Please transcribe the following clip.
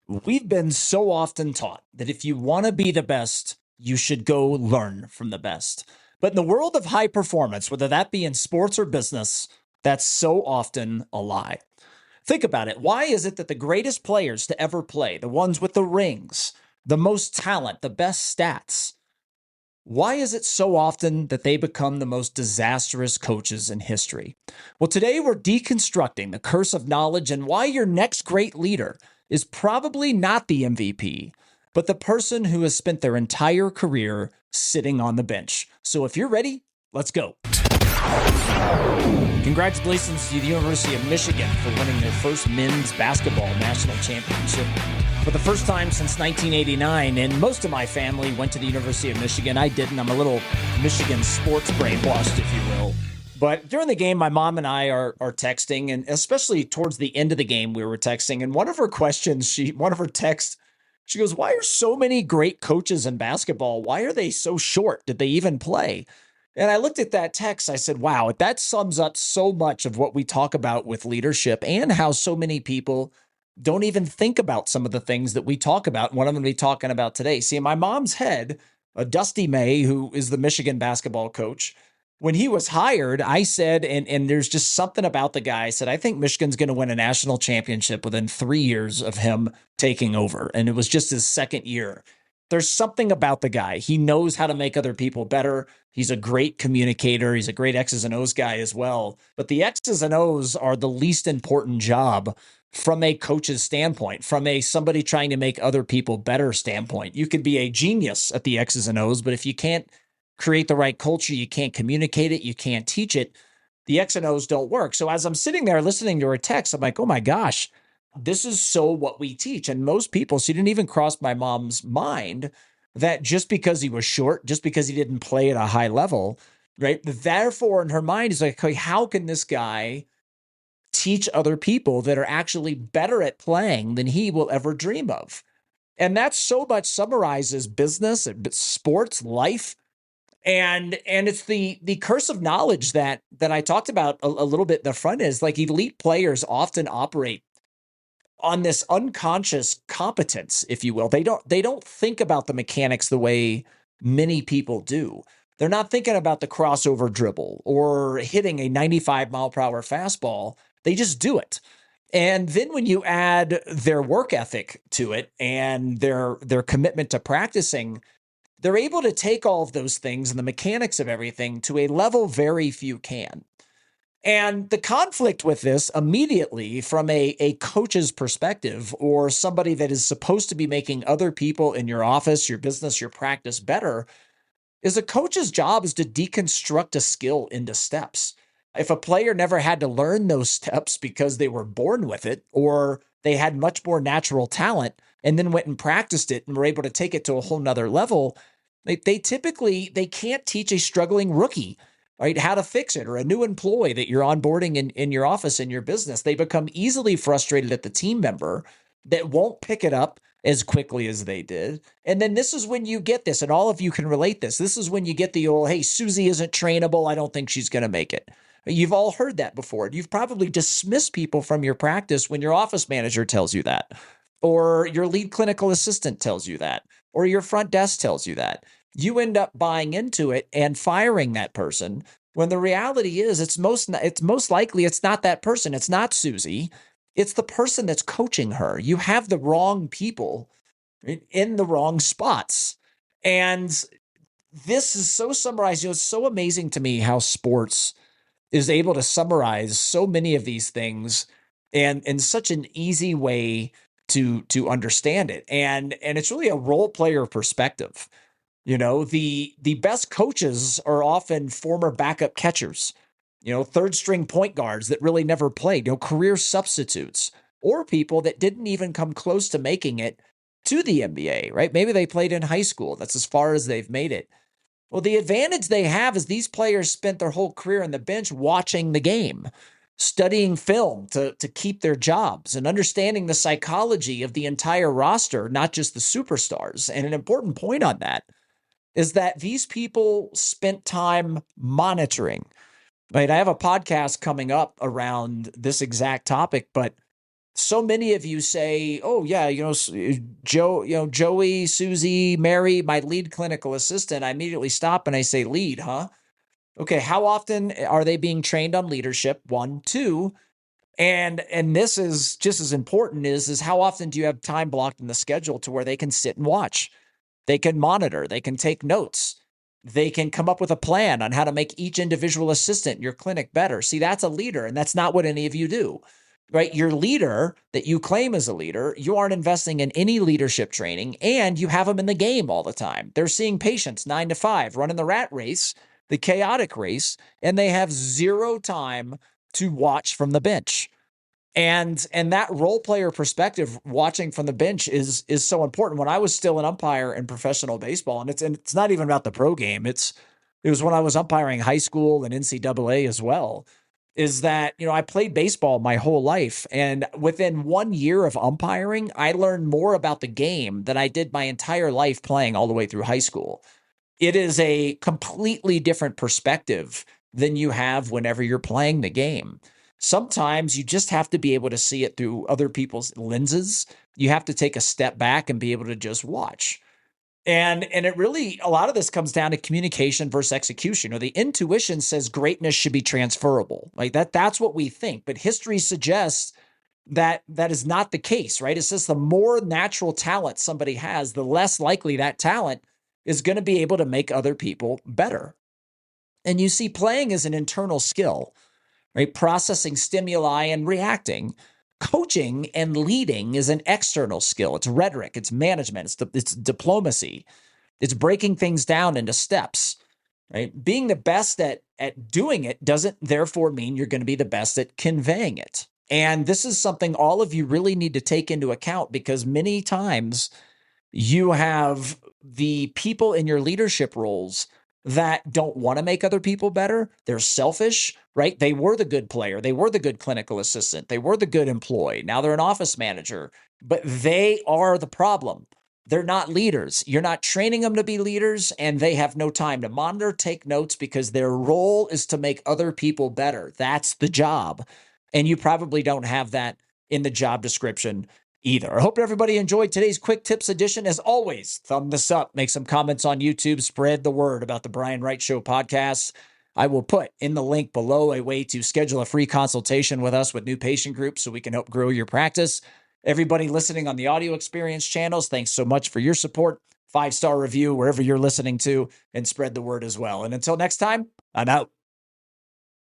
We've been so often taught that if you want to be the best, you should go learn from the best. But in the world of high performance, whether that be in sports or business, that's so often a lie. Think about it. Why is it that the greatest players to ever play, the ones with the rings, the most talent, the best stats, why is it so often that they become the most disastrous coaches in history? Well, today we're deconstructing the curse of knowledge and why your next great leader is probably not the MVP, but the person who has spent their entire career sitting on the bench. So if you're ready, let's go. Congratulations to the University of Michigan for winning their first men's basketball national championship for the first time since 1989. And most of my family went to the University of Michigan. I didn't. I'm a little Michigan sports brainwashed, if you will. But during the game, my mom and I are texting, and especially towards the end of the game, we were texting. And one of her questions, one of her texts, she goes, "Why are so many great coaches in basketball? Why are they so short? Did they even play?" And I looked at that text. I said, wow, that sums up so much of what we talk about with leadership and how so many people don't even think about some of the things that we talk about. And what I'm going to be talking about today. See, in my mom's head, Dusty May, who is the Michigan basketball coach, when he was hired, I said, and there's just something about the guy, I said, I think Michigan's going to win a national championship within 3 years of him taking over. And it was just his second year. There's something about the guy. He knows how to make other people better. He's a great communicator. He's a great X's and O's guy as well. But the X's and O's are the least important job from a coach's standpoint, from somebody trying to make other people better standpoint. You could be a genius at the X's and O's, but if you can't create the right culture, you can't communicate it, you can't teach it, the X and O's don't work. So as I'm sitting there listening to her text, I'm like, oh my gosh, this is so what we teach. And most people, she didn't even cross my mom's mind that just because he was short, just because he didn't play at a high level, right? Therefore, in her mind, is like, okay, how can this guy teach other people that are actually better at playing than he will ever dream of? And that so much summarizes business, sports, life. And it's the curse of knowledge that I talked about a little bit in the front. Is like elite players often operate on this unconscious competence, if you will. They don't think about the mechanics the way many people do. They're not thinking about the crossover dribble or hitting a 95 mile per hour fastball. They just do it. And then when you add their work ethic to it and their commitment to practicing, they're able to take all of those things and the mechanics of everything to a level very few can. And the conflict with this immediately from a coach's perspective, or somebody that is supposed to be making other people in your office, your business, your practice better, is a coach's job is to deconstruct a skill into steps. If a player never had to learn those steps because they were born with it, or they had much more natural talent and then went and practiced it and were able to take it to a whole nother level, they can't teach a struggling rookie, right, how to fix it, or a new employee that you're onboarding in your office, in your business. They become easily frustrated at the team member that won't pick it up as quickly as they did. And then this is when you get this, and all of you can relate this. This is when you get the old, hey, Susie isn't trainable. I don't think she's going to make it. You've all heard that before. You've probably dismissed people from your practice when your office manager tells you that, or your lead clinical assistant tells you that, or your front desk tells you that. You end up buying into it and firing that person, when the reality is it's most likely it's not that person. It's not Susie. It's the person that's coaching her. You have the wrong people in the wrong spots. And this is so summarized. It's so amazing to me how sports is able to summarize so many of these things and in such an easy way to understand it. And it's really a role player perspective. You know, the best coaches are often former backup catchers, third string point guards that really never played, career substitutes, or people that didn't even come close to making it to the NBA, right? Maybe they played in high school. That's as far as they've made it. Well, the advantage they have is these players spent their whole career on the bench watching the game, studying film to keep their jobs, and understanding the psychology of the entire roster, not just the superstars. And an important point on that is that these people spent time monitoring, right? I have a podcast coming up around this exact topic, but so many of you say, oh yeah, Joe, Joey, Susie, Mary, my lead clinical assistant. I immediately stop and I say, lead, huh? Okay. How often are they being trained on leadership? One, two. And this is just as important is how often do you have time blocked in the schedule to where they can sit and watch? They can monitor, they can take notes, they can come up with a plan on how to make each individual assistant in your clinic better. See, that's a leader, and that's not what any of you do. Right? Your leader that you claim as a leader, you aren't investing in any leadership training, and you have them in the game all the time. They're seeing patients 9 to 5, running the rat race, the chaotic race, and they have zero time to watch from the bench. And that role player perspective, watching from the bench, is so important. When I was still an umpire in professional baseball, and it's not even about the pro game. It was when I was umpiring high school and NCAA as well. Is that, I played baseball my whole life, and within 1 year of umpiring, I learned more about the game than I did my entire life playing all the way through high school. It is a completely different perspective than you have whenever you're playing the game. Sometimes you just have to be able to see it through other people's lenses. You have to take a step back and be able to just watch. And it really, a lot of this comes down to communication versus execution. Or the intuition says greatness should be transferable. Like that's what we think. But history suggests that that is not the case, right? It says the more natural talent somebody has, the less likely that talent is going to be able to make other people better. And you see, playing is an internal skill, right? Processing stimuli and reacting. Coaching and leading is an external skill. It's rhetoric, it's management, it's diplomacy, it's breaking things down into steps, right? Being the best at doing it doesn't therefore mean you're going to be the best at conveying it. And this is something all of you really need to take into account, because many times you have the people in your leadership roles that don't want to make other people better. They're selfish, right? They were the good player. They were the good clinical assistant. They were the good employee. Now they're an office manager, but they are the problem. They're not leaders. You're not training them to be leaders, and they have no time to monitor, take notes, because their role is to make other people better. That's the job. And you probably don't have that in the job description either. I hope everybody enjoyed today's Quick Tips edition. As always, thumb this up, make some comments on YouTube, spread the word about the Brian Wright Show podcast. I will put in the link below a way to schedule a free consultation with us with new patient groups so we can help grow your practice. Everybody listening on the audio experience channels, thanks so much for your support. 5-star review wherever you're listening to, and spread the word as well. And until next time, I'm out.